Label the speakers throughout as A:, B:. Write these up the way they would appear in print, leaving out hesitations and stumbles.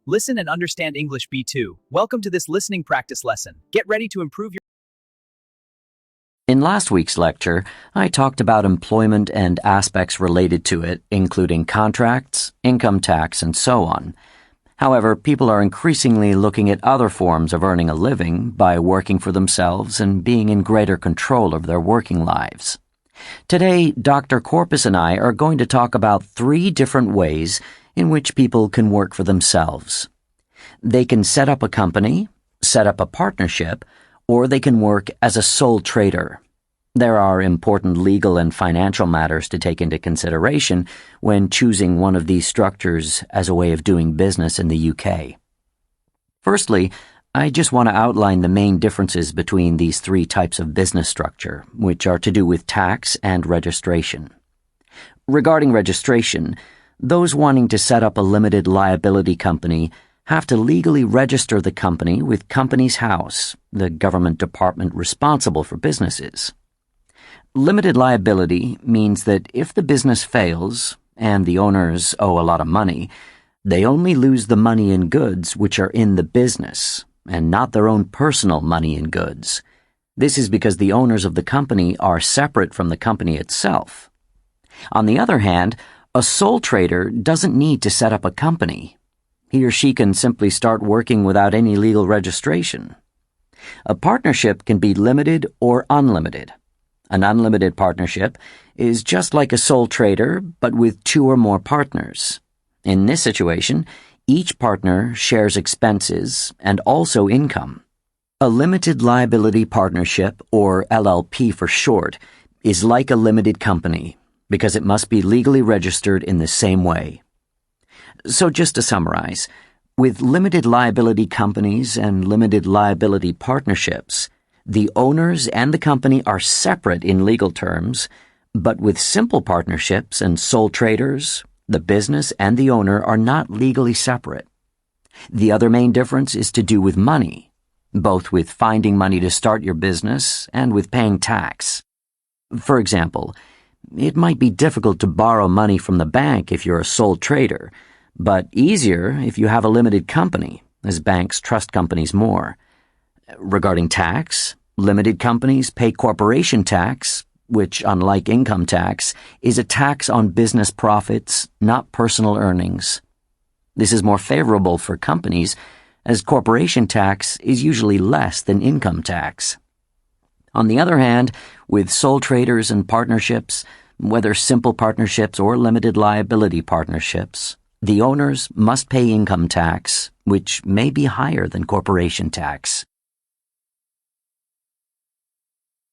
A: Listen and understand English B2. Welcome to this listening practice lesson. Get ready to improve your...
B: In last week's lecture, I talked about employment and aspects related to it, including contracts, income tax, and so on. However, people are increasingly looking at other forms of earning a living by working for themselves and being in greater control of their working lives. Today, Dr. Corpus and I are going to talk about 3 different ways in which people can work for themselves. They can set up a company, set up a partnership, or they can work as a sole trader. There are important legal and financial matters to take into consideration when choosing one of these structures as a way of doing business in the UK. Firstly, I just want to outline the main differences between these 3 types of business structure, which are to do with tax and registration. Regarding registration, those wanting to set up a limited liability company have to legally register the company with Companies House, the government department responsible for businesses. Limited liability means that if the business fails and the owners owe a lot of money, they only lose the money and goods which are in the business and not their own personal money and goods. This is because the owners of the company are separate from the company itself. On the other hand, a sole trader doesn't need to set up a company. He or she can simply start working without any legal registration. A partnership can be limited or unlimited. An unlimited partnership is just like a sole trader, but with 2 or more partners. In this situation, each partner shares expenses and also income. A limited liability partnership, or LLP for short, is like a limited company because it must be legally registered in the same way. So just to summarize, with limited liability companies and limited liability partnerships, the owners and the company are separate in legal terms, but with simple partnerships and sole traders, the business and the owner are not legally separate. The other main difference is to do with money, both with finding money to start your business and with paying tax. For example, it might be difficult to borrow money from the bank if you're a sole trader, but easier if you have a limited company, as banks trust companies more. Regarding tax, limited companies pay corporation tax, which, unlike income tax, is a tax on business profits, not personal earnings. This is more favorable for companies, as corporation tax is usually less than income tax. On the other hand, with sole traders and partnerships, whether simple partnerships or limited liability partnerships, the owners must pay income tax, which may be higher than corporation tax.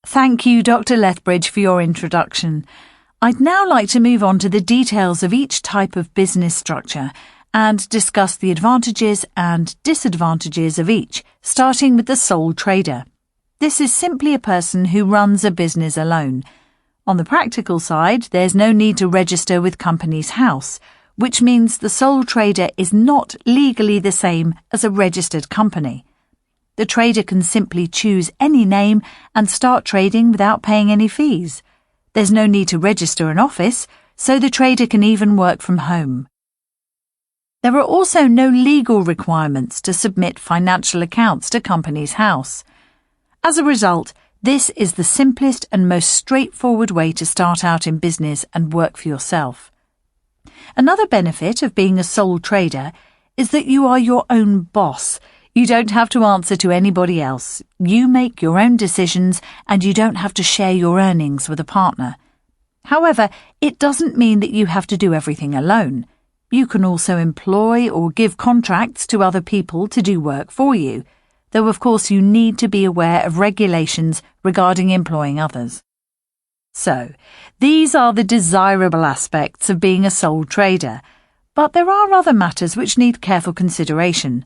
C: Thank you, Dr. Lethbridge, for your introduction. I'd now like to move on to the details of each type of business structure and discuss the advantages and disadvantages of each, starting with the sole trader. This is simply a person who runs a business alone. On the practical side, there's no need to register with Companies House, which means the sole trader is not legally the same as a registered company. The trader can simply choose any name and start trading without paying any fees. There's no need to register an office, so the trader can even work from home. There are also no legal requirements to submit financial accounts to Companies House. As a result, this is the simplest and most straightforward way to start out in business and work for yourself. Another benefit of being a sole trader is that you are your own boss. You don't have to answer to anybody else. You make your own decisions and you don't have to share your earnings with a partner. However, it doesn't mean that you have to do everything alone. You can also employ or give contracts to other people to do work for you, though of course you need to be aware of regulations regarding employing others. So, these are the desirable aspects of being a sole trader, but there are other matters which need careful consideration.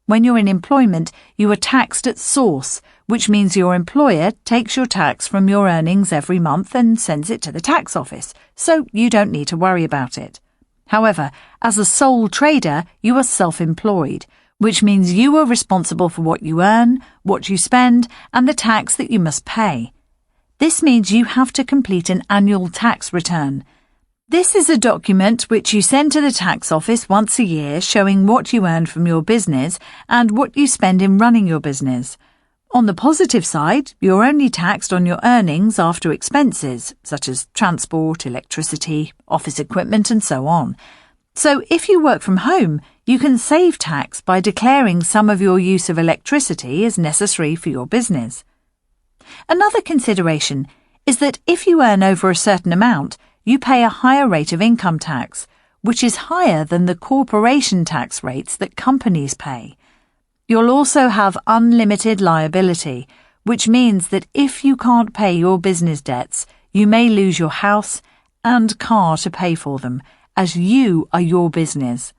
C: When you're in employment, you are taxed at source, which means your employer takes your tax from your earnings every month and sends it to the tax office, so you don't need to worry about it. However, as a sole trader, you are self-employed, which means you are responsible for what you earn, what you spend, and the tax that you must pay. This means you have to complete an annual tax return. This is a document which you send to the tax office once a year showing what you earn from your business and what you spend in running your business. On the positive side, you're only taxed on your earnings after expenses, such as transport, electricity, office equipment and so on. So if you work from home, you can save tax by declaring some of your use of electricity as necessary for your business. Another consideration is that if you earn over a certain amount, you pay a higher rate of income tax, which is higher than the corporation tax rates that companies pay. You'll also have unlimited liability, which means that if you can't pay your business debts, you may lose your house and car to pay for them, as you are your business.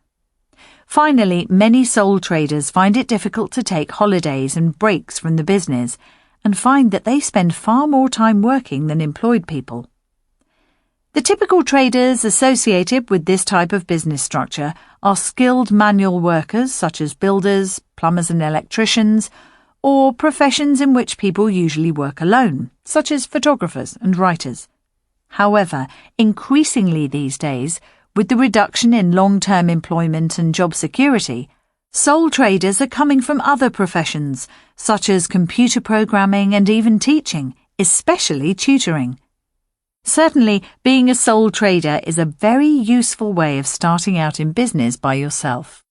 C: Finally, many sole traders find it difficult to take holidays and breaks from the business and find that they spend far more time working than employed people. The typical traders associated with this type of business structure are skilled manual workers such as builders, plumbers and electricians, or professions in which people usually work alone, such as photographers and writers. However, increasingly these days, with the reduction in long-term employment and job security, sole traders are coming from other professions, such as computer programming and even teaching, especially tutoring. Certainly, being a sole trader is a very useful way of starting out in business by yourself.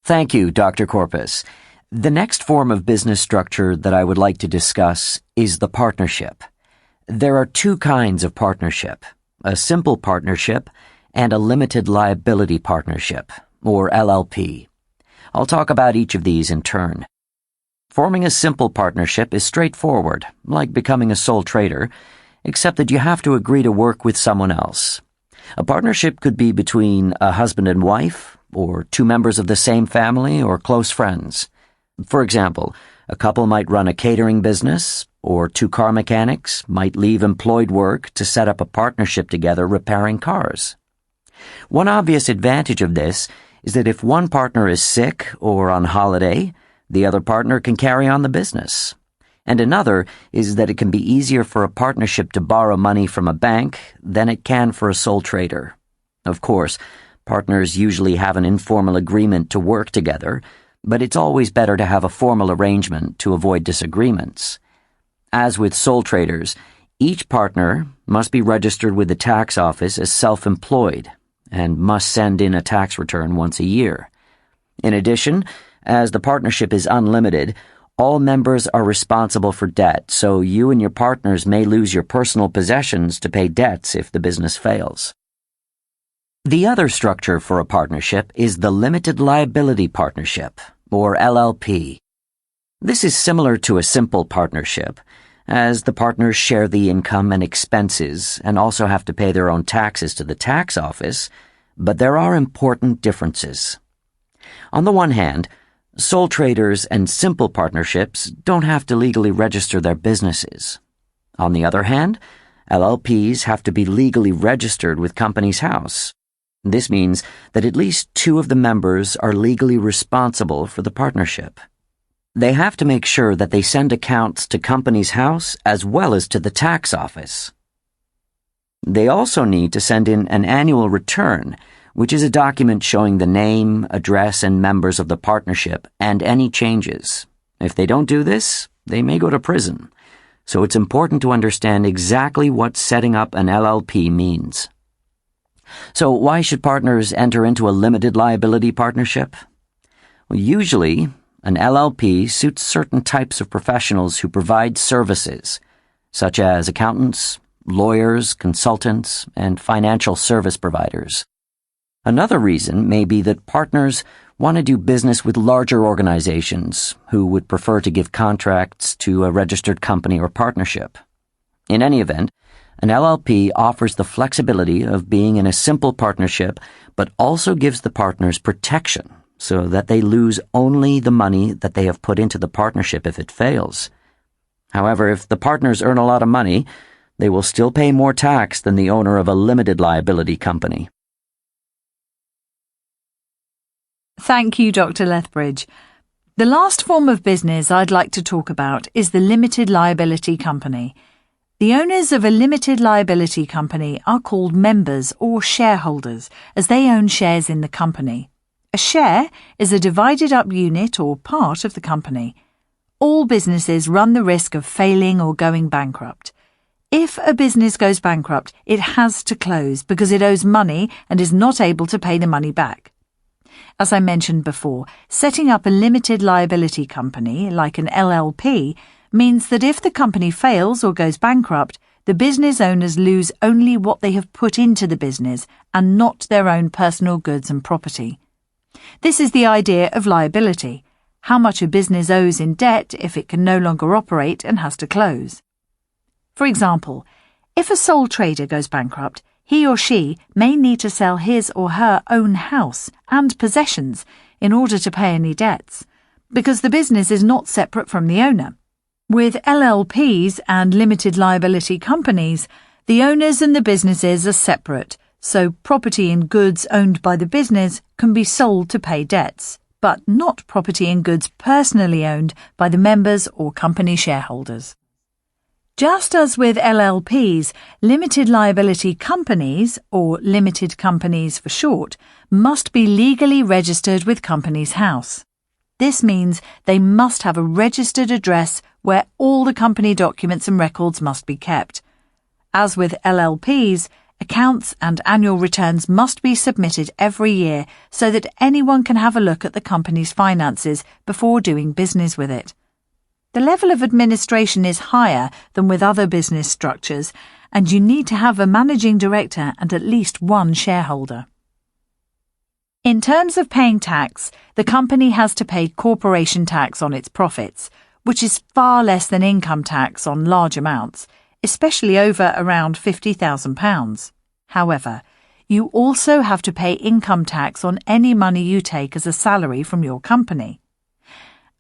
B: Thank you, Dr. Corpus. The next form of business structure that I would like to discuss is the partnership. There are two kinds of partnership, a simple partnership and a limited liability partnership, or LLP. I'll talk about each of these in turn. Forming a simple partnership is straightforward, like becoming a sole trader, except that you have to agree to work with someone else. A partnership could be between a husband and wife, or two members of the same family, or close friends. For example, a couple might run a catering business, or two car mechanics might leave employed work to set up a partnership together repairing cars. One obvious advantage of this is that if one partner is sick or on holiday, the other partner can carry on the business. And another is that it can be easier for a partnership to borrow money from a bank than it can for a sole trader. Of course, partners usually have an informal agreement to work together, but it's always better to have a formal arrangement to avoid disagreements. As with sole traders, each partner must be registered with the tax office as self-employed and must send in a tax return once a year. In addition, as the partnership is unlimited, all members are responsible for debt, so you and your partners may lose your personal possessions to pay debts if the business fails. The other structure for a partnership is the limited liability partnership, or LLP. This is similar to a simple partnership, as the partners share the income and expenses and also have to pay their own taxes to the tax office, but there are important differences. On the one hand, sole traders and simple partnerships don't have to legally register their businesses. On the other hand, LLPs have to be legally registered with Companies House. This means that at least two of the members are legally responsible for the partnership. They have to make sure that they send accounts to Companies House as well as to the tax office. They also need to send in an annual return, which is a document showing the name, address, and members of the partnership and any changes. If they don't do this, they may go to prison. So it's important to understand exactly what setting up an LLP means. So why should partners enter into a limited liability partnership? Well, usually, an LLP suits certain types of professionals who provide services, such as accountants, lawyers, consultants, and financial service providers. Another reason may be that partners want to do business with larger organizations who would prefer to give contracts to a registered company or partnership. In any event, an LLP offers the flexibility of being in a simple partnership, but also gives the partners protection so that they lose only the money that they have put into the partnership if it fails. However, if the partners earn a lot of money, they will still pay more tax than the owner of a limited liability company.
C: Thank you, Dr. Lethbridge. The last form of business I'd like to talk about is the limited liability company. The owners of a limited liability company are called members or shareholders, as they own shares in the company. A share is a divided up unit or part of the company. All businesses run the risk of failing or going bankrupt. If a business goes bankrupt, it has to close because it owes money and is not able to pay the money back. As I mentioned before, setting up a limited liability company, like an LLP, means that if the company fails or goes bankrupt, the business owners lose only what they have put into the business and not their own personal goods and property. This is the idea of liability, how much a business owes in debt if it can no longer operate and has to close. For example, if a sole trader goes bankrupt, he or she may need to sell his or her own house and possessions in order to pay any debts, because the business is not separate from the owner. With LLPs and limited liability companies, the owners and the businesses are separate, so property and goods owned by the business can be sold to pay debts, but not property and goods personally owned by the members or company shareholders. Just as with LLPs, limited liability companies, or limited companies for short, must be legally registered with Companies House. This means they must have a registered address where all the company documents and records must be kept. As with LLPs, accounts and annual returns must be submitted every year so that anyone can have a look at the company's finances before doing business with it. The level of administration is higher than with other business structures, and you need to have a managing director and at least one shareholder. In terms of paying tax, the company has to pay corporation tax on its profits, which is far less than income tax on large amounts, especially over around £50,000. However, you also have to pay income tax on any money you take as a salary from your company.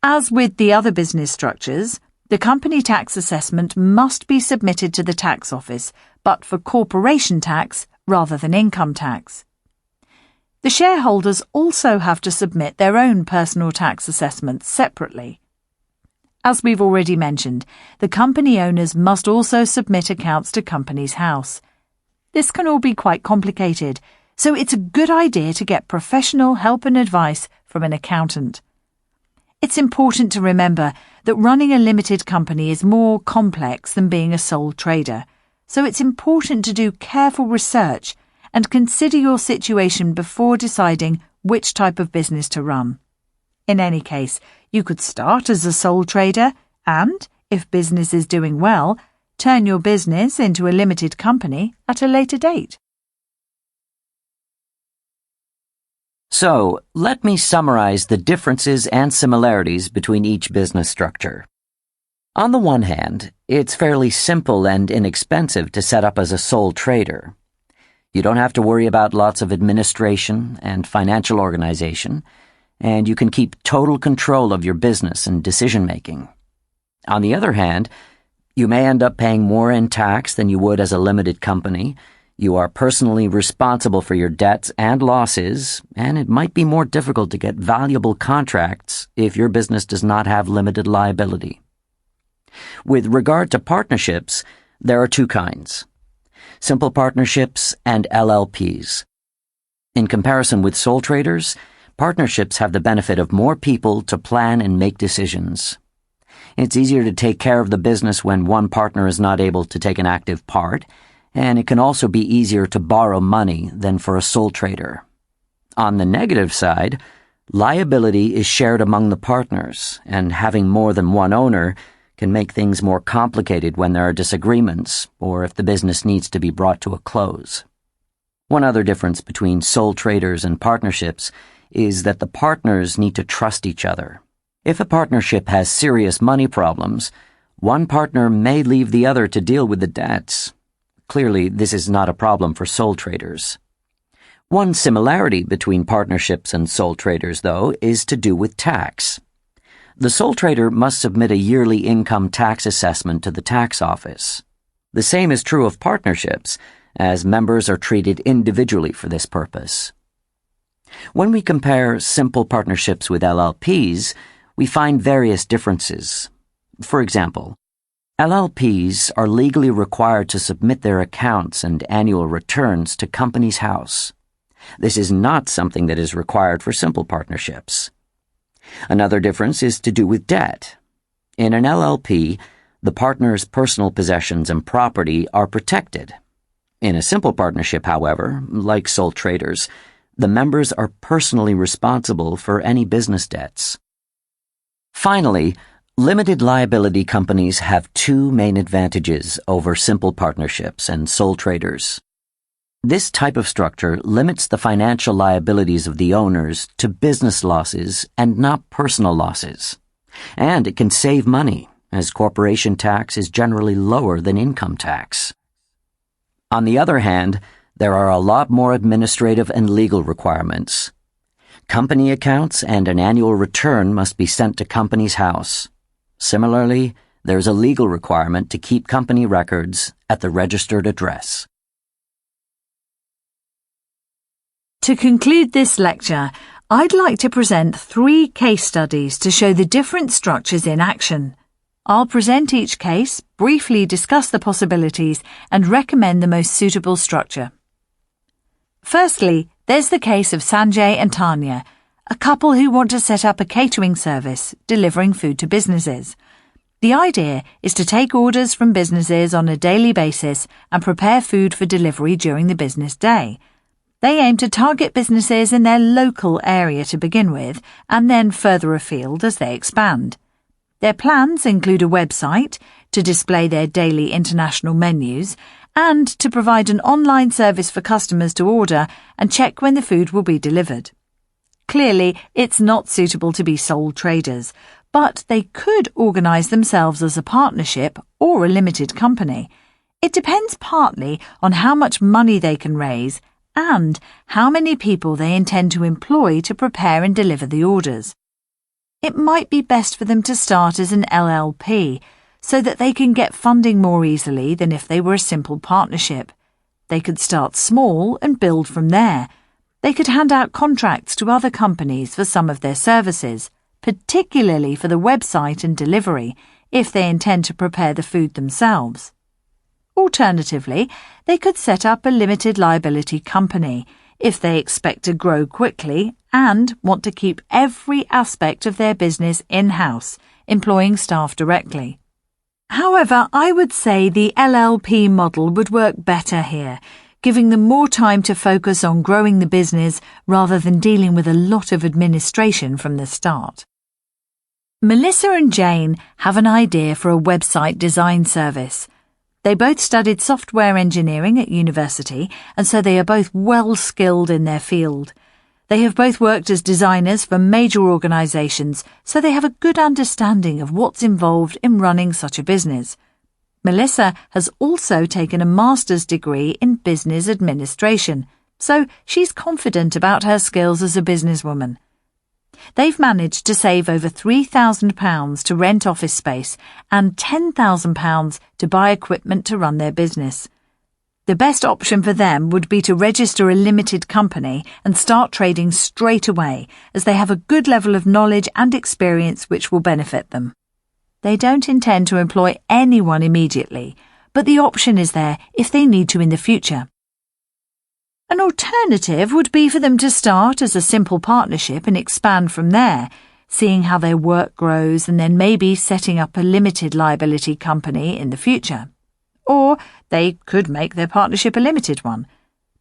C: As with the other business structures, the company tax assessment must be submitted to the tax office, but for corporation tax rather than income tax. The shareholders also have to submit their own personal tax assessments separately. As we've already mentioned, the company owners must also submit accounts to Companies House. This can all be quite complicated, so it's a good idea to get professional help and advice from an accountant. It's important to remember that running a limited company is more complex than being a sole trader, so it's important to do careful research and consider your situation before deciding which type of business to run. In any case, you could start as a sole trader and, if business is doing well, turn your business into a limited company at a later date.
B: So, let me summarize the differences and similarities between each business structure. On the one hand, it's fairly simple and inexpensive to set up as a sole trader. You don't have to worry about lots of administration and financial organization, and you can keep total control of your business and decision-making. On the other hand, you may end up paying more in tax than you would as a limited company. You are personally responsible for your debts and losses, and it might be more difficult to get valuable contracts if your business does not have limited liability. With regard to partnerships, there are two kinds: simple partnerships and LLPs. In comparison with sole traders, partnerships have the benefit of more people to plan and make decisions. It's easier to take care of the business when one partner is not able to take an active part, and it can also be easier to borrow money than for a sole trader. On the negative side, liability is shared among the partners, and having more than one owner can make things more complicated when there are disagreements or if the business needs to be brought to a close. One other difference between sole traders and partnerships is that the partners need to trust each other. If a partnership has serious money problems, one partner may leave the other to deal with the debts. Clearly, this is not a problem for sole traders. One similarity between partnerships and sole traders, though, is to do with tax. The sole trader must submit a yearly income tax assessment to the tax office. The same is true of partnerships, as members are treated individually for this purpose. When we compare simple partnerships with LLPs, we find various differences. For example, LLPs are legally required to submit their accounts and annual returns to Companies House. This is not something that is required for simple partnerships. Another difference is to do with debt. In an LLP, the partner's personal possessions and property are protected. In a simple partnership, however, like sole traders, the members are personally responsible for any business debts. Finally, limited liability companies have two main advantages over simple partnerships and sole traders. This type of structure limits the financial liabilities of the owners to business losses and not personal losses. And it can save money, as corporation tax is generally lower than income tax. On the other hand, there are a lot more administrative and legal requirements. Company accounts and an annual return must be sent to Companies House. Similarly, there's a legal requirement to keep company records at the registered address.
C: To conclude this lecture, I'd like to present 3 case studies to show the different structures in action. I'll present each case, briefly discuss the possibilities, and recommend the most suitable structure. Firstly, there's the case of Sanjay and Tanya, a couple who want to set up a catering service, delivering food to businesses. The idea is to take orders from businesses on a daily basis and prepare food for delivery during the business day. They aim to target businesses in their local area to begin with, and then further afield as they expand. Their plans include a website to display their daily international menus and to provide an online service for customers to order and check when the food will be delivered. Clearly, it's not suitable to be sole traders, but they could organise themselves as a partnership or a limited company. It depends partly on how much money they can raise and how many people they intend to employ to prepare and deliver the orders. It might be best for them to start as an LLP so that they can get funding more easily than if they were a simple partnership. They could start small and build from there. They could hand out contracts to other companies for some of their services, particularly for the website and delivery, if they intend to prepare the food themselves. Alternatively, they could set up a limited liability company if they expect to grow quickly and want to keep every aspect of their business in-house, employing staff directly. However, I would say the LLP model would work better here, giving them more time to focus on growing the business rather than dealing with a lot of administration from the start. Melissa and Jane have an idea for a website design service. They both studied software engineering at university, and so they are both well skilled in their field. They have both worked as designers for major organisations, so they have a good understanding of what's involved in running such a business. Melissa has also taken a master's degree in business administration, so she's confident about her skills as a businesswoman. They've managed to save over £3,000 to rent office space and £10,000 to buy equipment to run their business. The best option for them would be to register a limited company and start trading straight away, as they have a good level of knowledge and experience which will benefit them. They don't intend to employ anyone immediately, but the option is there if they need to in the future. An alternative would be for them to start as a simple partnership and expand from there, seeing how their work grows and then maybe setting up a limited liability company in the future. Or they could make their partnership a limited one.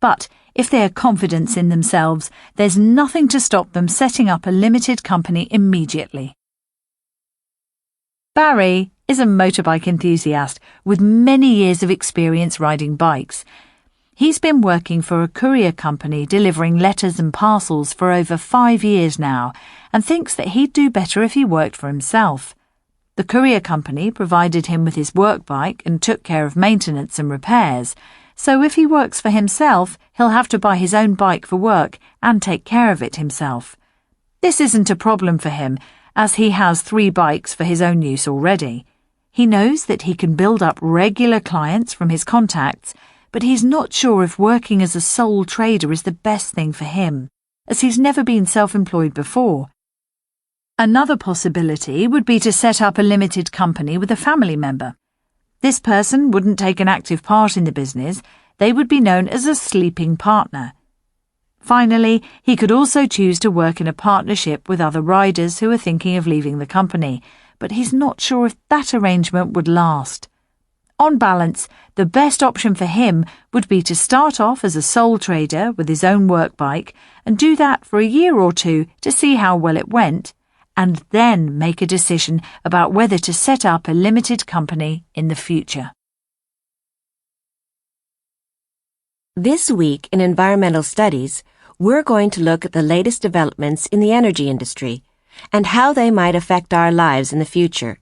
C: But if they have confidence in themselves, there's nothing to stop them setting up a limited company immediately. Barry is a motorbike enthusiast with many years of experience riding bikes. He's been working for a courier company delivering letters and parcels for over 5 years now and thinks that he'd do better if he worked for himself. The courier company provided him with his work bike and took care of maintenance and repairs, so if he works for himself, he'll have to buy his own bike for work and take care of it himself. This isn't a problem for him, as he has 3 bikes for his own use already. He knows that he can build up regular clients from his contacts, but he's not sure if working as a sole trader is the best thing for him, as he's never been self-employed before. Another possibility would be to set up a limited company with a family member. This person wouldn't take an active part in the business. They would be known as a sleeping partner. Finally, he could also choose to work in a partnership with other riders who are thinking of leaving the company, but he's not sure if that arrangement would last. On balance, the best option for him would be to start off as a sole trader with his own work bike and do that for a year or two to see how well it went, and then make a decision about whether to set up a limited company in the future.
D: This week in Environmental Studies, we're going to look at the latest developments in the energy industry and how they might affect our lives in the future.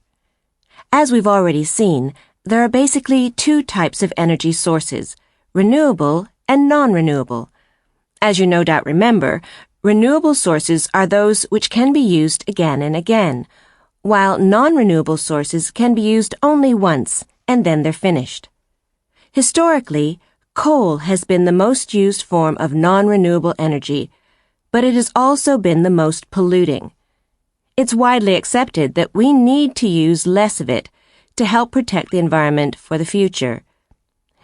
D: As we've already seen, there are basically two types of energy sources, renewable and non-renewable. As you no doubt remember, renewable sources are those which can be used again and again, while non-renewable sources can be used only once and then they're finished. Historically, coal has been the most used form of non-renewable energy, but it has also been the most polluting. It's widely accepted that we need to use less of it to help protect the environment for the future.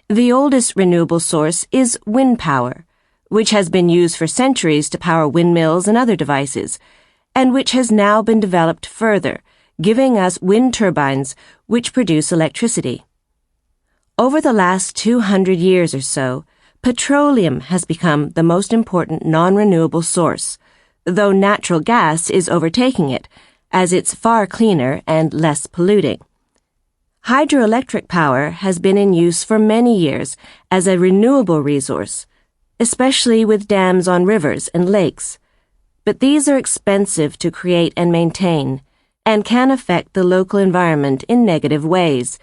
D: The oldest renewable source is wind power, which has been used for centuries to power windmills and other devices, and which has now been developed further, giving us wind turbines which produce electricity. Over the last 200 years or so, petroleum has become the most important non-renewable source, though natural gas is overtaking it, as it's far cleaner and less polluting. Hydroelectric power has been in use for many years as a renewable resource, especially with dams on rivers and lakes. But these are expensive to create and maintain, and can affect the local environment in negative ways.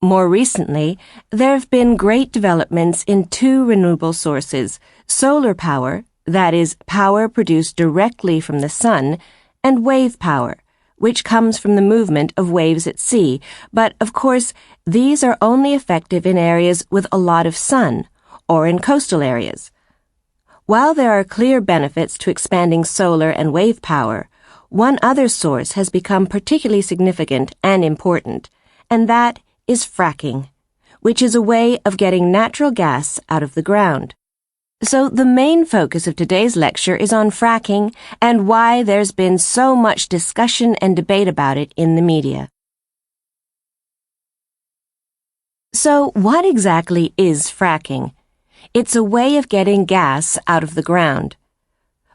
D: More recently, there have been great developments in two renewable sources, solar power, that is, power produced directly from the sun, and wave power, which comes from the movement of waves at sea, but, of course, these are only effective in areas with a lot of sun, or in coastal areas. While there are clear benefits to expanding solar and wave power, one other source has become particularly significant and important, and that is fracking, which is a way of getting natural gas out of the ground. So the main focus of today's lecture is on fracking and why there's been so much discussion and debate about it in the media. So what exactly is fracking? It's a way of getting gas out of the ground.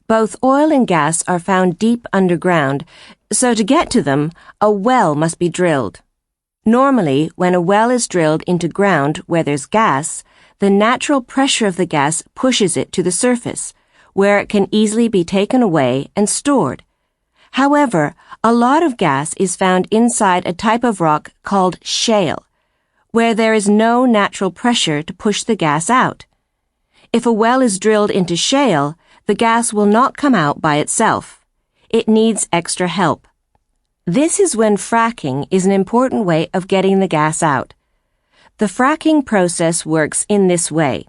D: Both oil and gas are found deep underground, so to get to them, a well must be drilled. Normally, when a well is drilled into ground where there's gas, the natural pressure of the gas pushes it to the surface, where it can easily be taken away and stored. However, a lot of gas is found inside a type of rock called shale, where there is no natural pressure to push the gas out. If a well is drilled into shale, the gas will not come out by itself. It needs extra help. This is when fracking is an important way of getting the gas out. The fracking process works in this way.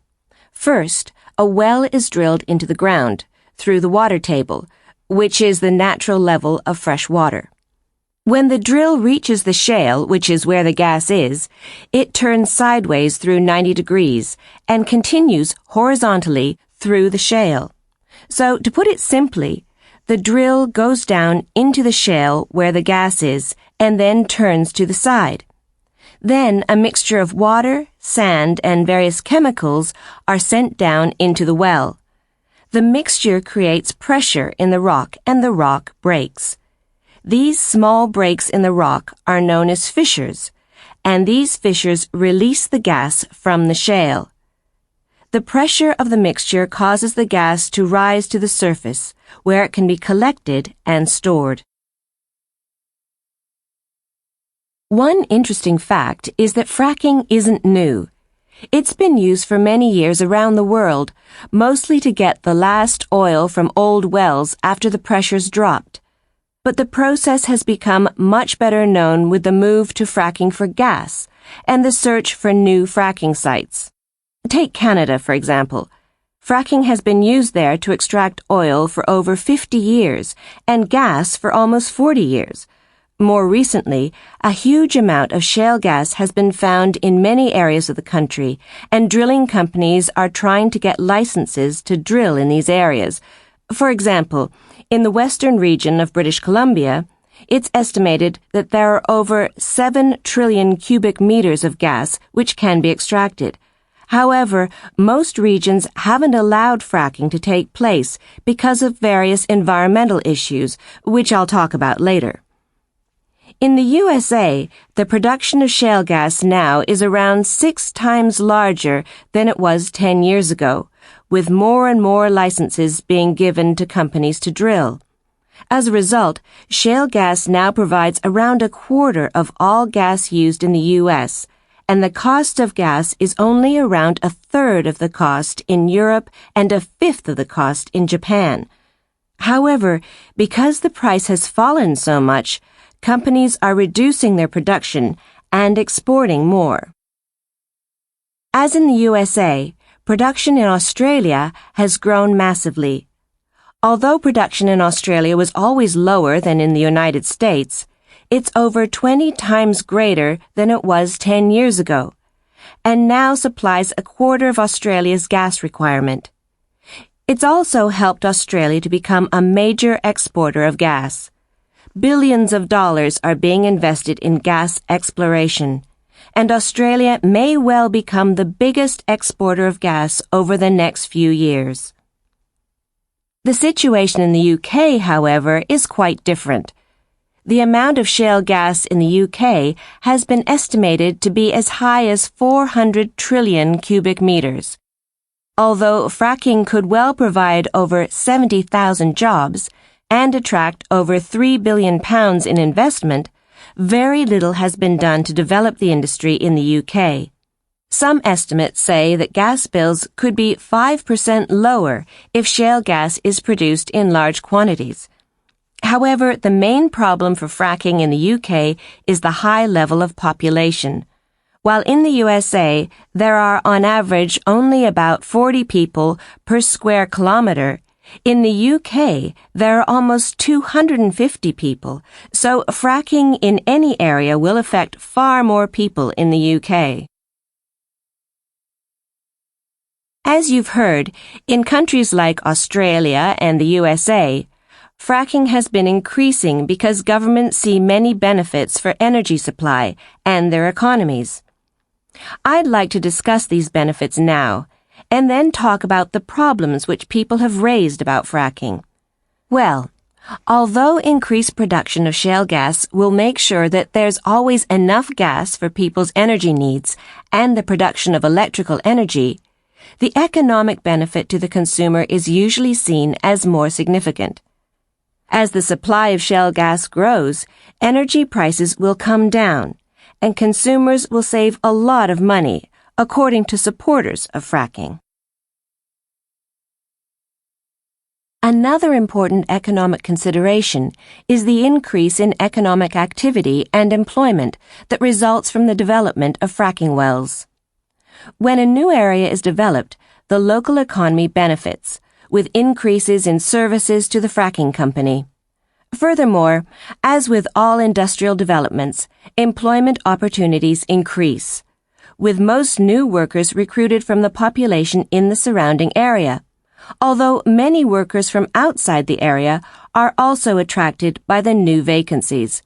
D: First, a well is drilled into the ground through the water table, which is the natural level of fresh water. When the drill reaches the shale, which is where the gas is, it turns sideways through 90 degrees and continues horizontally through the shale. So, to put it simply, the drill goes down into the shale where the gas is and then turns to the side. Then a mixture of water, sand, and various chemicals are sent down into the well. The mixture creates pressure in the rock and the rock breaks. These small breaks in the rock are known as fissures, and these fissures release the gas from the shale. The pressure of the mixture causes the gas to rise to the surface, where it can be collected and stored. One interesting fact is that fracking isn't new. It's been used for many years around the world, mostly to get the last oil from old wells after the pressures dropped. But the process has become much better known with the move to fracking for gas and the search for new fracking sites. Take Canada, for example. Fracking has been used there to extract oil for over 50 years and gas for almost 40 years. More recently, a huge amount of shale gas has been found in many areas of the country, and drilling companies are trying to get licenses to drill in these areas. For example, in the western region of British Columbia, it's estimated that there are over 7 trillion cubic meters of gas which can be extracted. However, most regions haven't allowed fracking to take place because of various environmental issues, which I'll talk about later. In the USA, the production of shale gas now is around 6 times larger than it was 10 years ago, with more and more licenses being given to companies to drill. As a result, shale gas now provides around a quarter of all gas used in the U.S., and the cost of gas is only around a third of the cost in Europe and a fifth of the cost in Japan. However, because the price has fallen so much, companies are reducing their production and exporting more. As in the USA, production in Australia has grown massively. Although production in Australia was always lower than in the United States, it's over 20 times greater than it was 10 years ago, and now supplies a quarter of Australia's gas requirement. It's also helped Australia to become a major exporter of gas. Billions of dollars are being invested in gas exploration, and Australia may well become the biggest exporter of gas over the next few years. The situation in the UK, however, is quite different. The amount of shale gas in the UK has been estimated to be as high as 400 trillion cubic meters. Although fracking could well provide over 70,000 jobs and attract over £3 billion in investment, very little has been done to develop the industry in the UK. Some estimates say that gas bills could be 5% lower if shale gas is produced in large quantities. However, the main problem for fracking in the UK is the high level of population. While in the USA, there are on average only about 40 people per square kilometre, in the UK, there are almost 250 people, so fracking in any area will affect far more people in the UK. As you've heard, in countries like Australia and the USA, fracking has been increasing because governments see many benefits for energy supply and their economies. I'd like to discuss these benefits now, and then talk about the problems which people have raised about fracking. Well, although increased production of shale gas will make sure that there's always enough gas for people's energy needs and the production of electrical energy, the economic benefit to the consumer is usually seen as more significant. As the supply of shale gas grows, energy prices will come down, and consumers will save a lot of money, according to supporters of fracking. Another important economic consideration is the increase in economic activity and employment that results from the development of fracking wells. When a new area is developed, the local economy benefits, with increases in services to the fracking company. Furthermore, as with all industrial developments, employment opportunities increase, with most new workers recruited from the population in the surrounding area, although many workers from outside the area are also attracted by the new vacancies.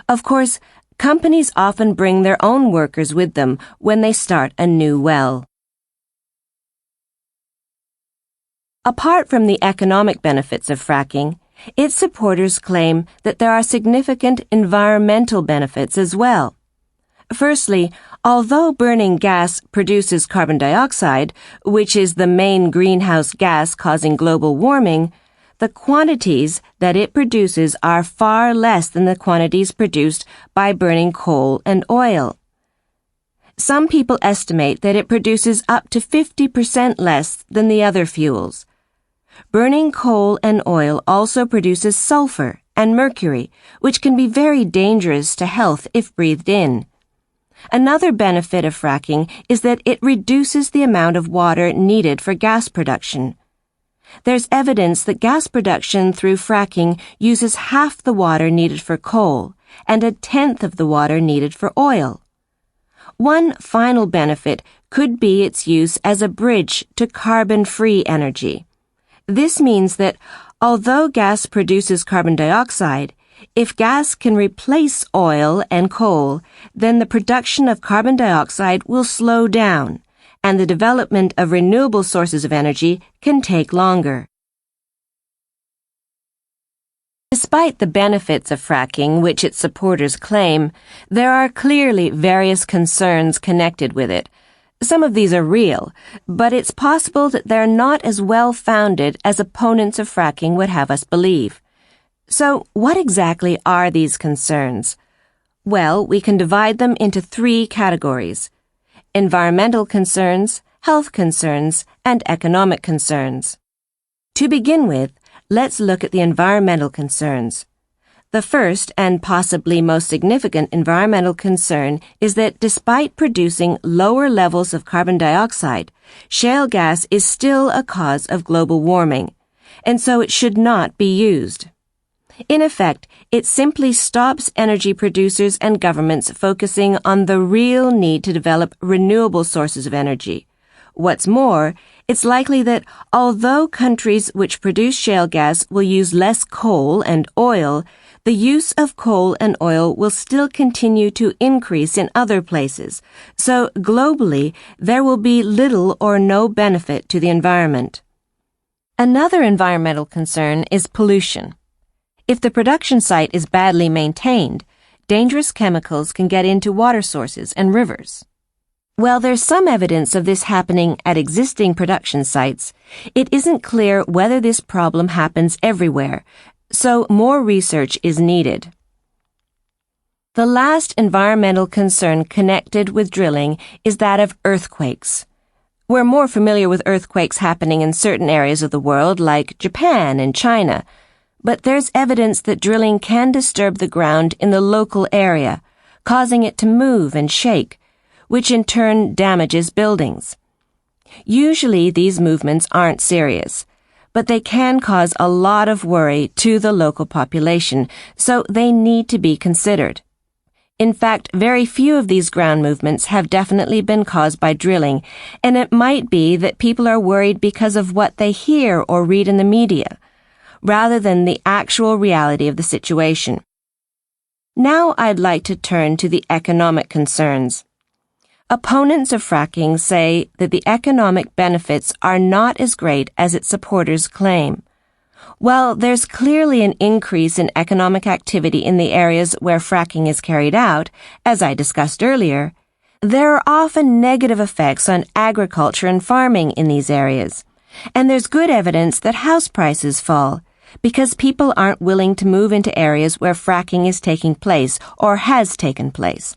D: Of course, companies often bring their own workers with them when they start a new well. Apart from the economic benefits of fracking, its supporters claim that there are significant environmental benefits as well. Firstly, although burning gas produces carbon dioxide, which is the main greenhouse gas causing global warming, the quantities that it produces are far less than the quantities produced by burning coal and oil. Some people estimate that it produces up to 50% less than the other fuels. Burning coal and oil also produces sulfur and mercury, which can be very dangerous to health if breathed in. Another benefit of fracking is that it reduces the amount of water needed for gas production. There's evidence that gas production through fracking uses half the water needed for coal and 1/10 of the water needed for oil. One final benefit could be its use as a bridge to carbon-free energy. This means that although gas produces carbon dioxide, if gas can replace oil and coal, then the production of carbon dioxide will slow down, and the development of renewable sources of energy can take longer. Despite the benefits of fracking, which its supporters claim, there are clearly various concerns connected with it. Some of these are real, but it's possible that they're not as well-founded as opponents of fracking would have us believe. So, what exactly are these concerns? Well, we can divide them into 3 categories: environmental concerns, health concerns, and economic concerns. To begin with, let's look at the environmental concerns. The first and possibly most significant environmental concern is that despite producing lower levels of carbon dioxide, shale gas is still a cause of global warming, and so it should not be used. In effect, it simply stops energy producers and governments focusing on the real need to develop renewable sources of energy. What's more, it's likely that although countries which produce shale gas will use less coal and oil, the use of coal and oil will still continue to increase in other places, so globally there will be little or no benefit to the environment. Another environmental concern is pollution. If the production site is badly maintained, dangerous chemicals can get into water sources and rivers. While there's some evidence of this happening at existing production sites, it isn't clear whether this problem happens everywhere, so more research is needed. The last environmental concern connected with drilling is that of earthquakes. We're more familiar with earthquakes happening in certain areas of the world like Japan and China, but there's evidence that drilling can disturb the ground in the local area, causing it to move and shake, which in turn damages buildings. Usually these movements aren't serious, but they can cause a lot of worry to the local population, so they need to be considered. In fact, very few of these ground movements have definitely been caused by drilling, and it might be that people are worried because of what they hear or read in the media, rather than the actual reality of the situation. Now I'd like to turn to the economic concerns. Opponents of fracking say that the economic benefits are not as great as its supporters claim. While there's clearly an increase in economic activity in the areas where fracking is carried out, as I discussed earlier, there are often negative effects on agriculture and farming in these areas. And there's good evidence that house prices fall, because people aren't willing to move into areas where fracking is taking place or has taken place.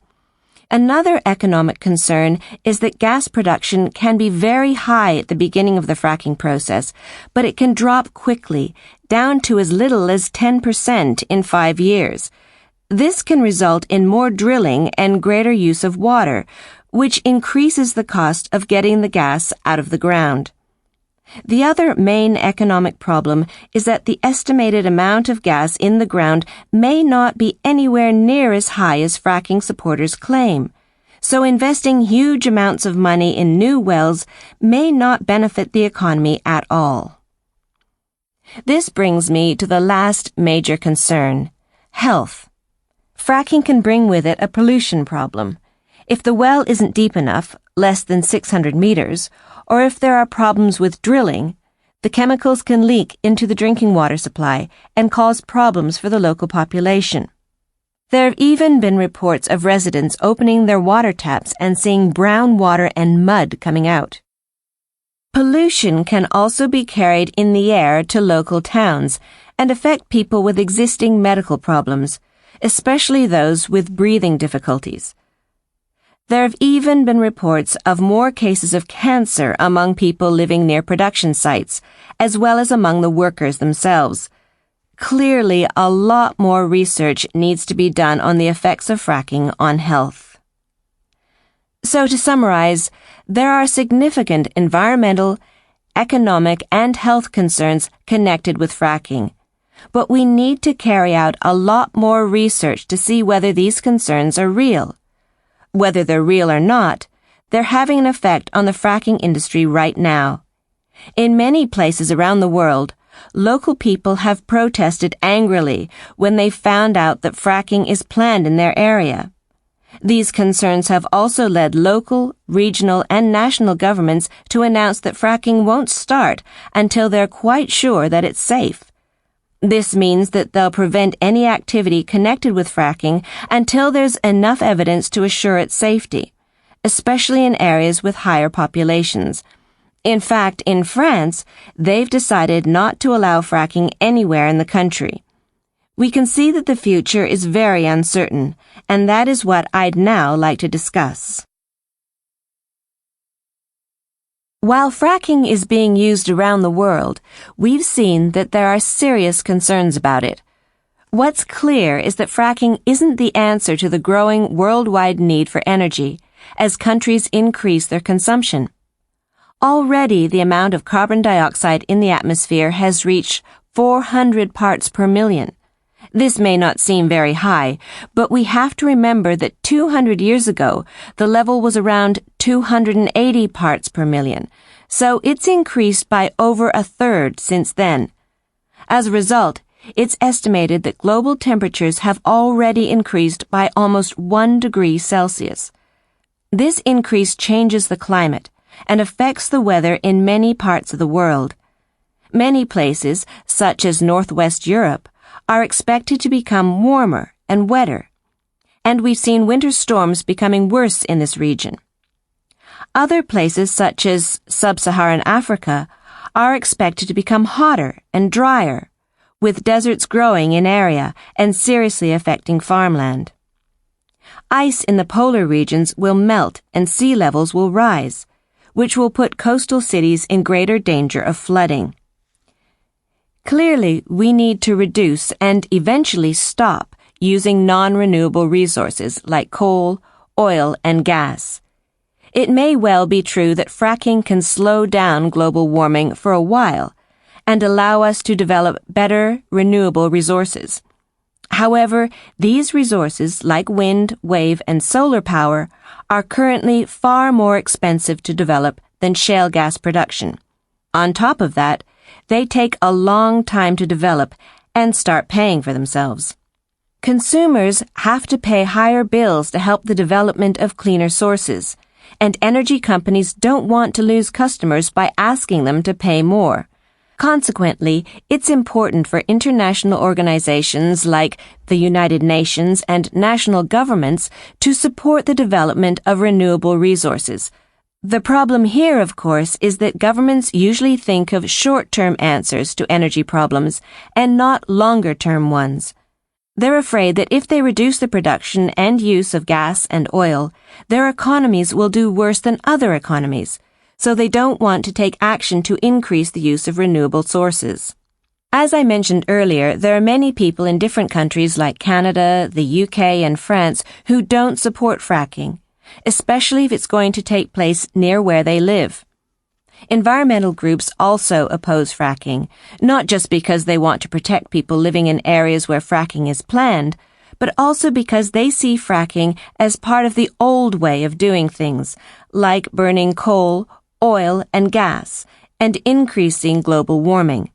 D: Another economic concern is that gas production can be very high at the beginning of the fracking process, but it can drop quickly, down to as little as 10% in 5 years. This can result in more drilling and greater use of water, which increases the cost of getting the gas out of the ground. The other main economic problem is that the estimated amount of gas in the ground may not be anywhere near as high as fracking supporters claim, so investing huge amounts of money in new wells may not benefit the economy at all. This brings me to the last major concern: health. Fracking can bring with it a pollution problem. If the well isn't deep enough, less than 600 meters, or if there are problems with drilling, the chemicals can leak into the drinking water supply and cause problems for the local population. There have even been reports of residents opening their water taps and seeing brown water and mud coming out. Pollution can also be carried in the air to local towns and affect people with existing medical problems, especially those with breathing difficulties. There have even been reports of more cases of cancer among people living near production sites, as well as among the workers themselves. Clearly, a lot more research needs to be done on the effects of fracking on health. So to summarize, there are significant environmental, economic, and health concerns connected with fracking. But we need to carry out a lot more research to see whether these concerns are real. Whether they're real or not, they're having an effect on the fracking industry right now. In many places around the world, local people have protested angrily when they found out that fracking is planned in their area. These concerns have also led local, regional, and national governments to announce that fracking won't start until they're quite sure that it's safe. This means that they'll prevent any activity connected with fracking until there's enough evidence to assure its safety, especially in areas with higher populations. In fact, in France, they've decided not to allow fracking anywhere in the country. We can see that the future is very uncertain, and that is what I'd now like to discuss. While fracking is being used around the world, we've seen that there are serious concerns about it. What's clear is that fracking isn't the answer to the growing worldwide need for energy, as countries increase their consumption. Already, the amount of carbon dioxide in the atmosphere has reached 400 parts per million. This may not seem very high, but we have to remember that 200 years ago, the level was around 280 parts per million, so it's increased by over a third since then. As a result, it's estimated that global temperatures have already increased by almost 1 degree Celsius. This increase changes the climate and affects the weather in many parts of the world. Many places, such as Northwest Europe, are expected to become warmer and wetter, and we've seen winter storms becoming worse in this region. Other places, such as sub-Saharan Africa, are expected to become hotter and drier, with deserts growing in area and seriously affecting farmland. Ice in the polar regions will melt and sea levels will rise, which will put coastal cities in greater danger of flooding. Clearly, we need to reduce and eventually stop using non-renewable resources like coal, oil, and gas. It may well be true that fracking can slow down global warming for a while and allow us to develop better renewable resources. However, these resources, like wind, wave, and solar power, are currently far more expensive to develop than shale gas production. On top of that, they take a long time to develop and start paying for themselves. Consumers have to pay higher bills to help the development of cleaner sources, and energy companies don't want to lose customers by asking them to pay more. Consequently, it's important for international organizations like the United Nations and national governments to support the development of renewable resources. The problem here, of course, is that governments usually think of short-term answers to energy problems and not longer-term ones. They're afraid that if they reduce the production and use of gas and oil, their economies will do worse than other economies, so they don't want to take action to increase the use of renewable sources. As I mentioned earlier, there are many people in different countries like Canada, the UK, and France who don't support fracking, especially if it's going to take place near where they live. Environmental groups also oppose fracking, not just because they want to protect people living in areas where fracking is planned, but also because they see fracking as part of the old way of doing things, like burning coal, oil, and gas, and increasing global warming.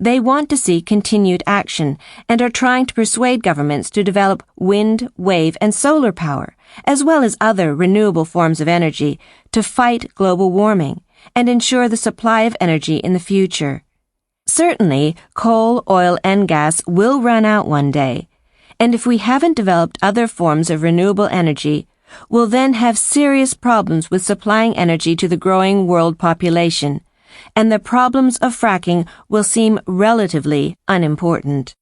D: They want to see continued action and are trying to persuade governments to develop wind, wave, and solar power, as well as other renewable forms of energy, to fight global warming and ensure the supply of energy in the future. Certainly, coal, oil, and gas will run out one day, and if we haven't developed other forms of renewable energy, we'll then have serious problems with supplying energy to the growing world population, and the problems of fracking will seem relatively unimportant.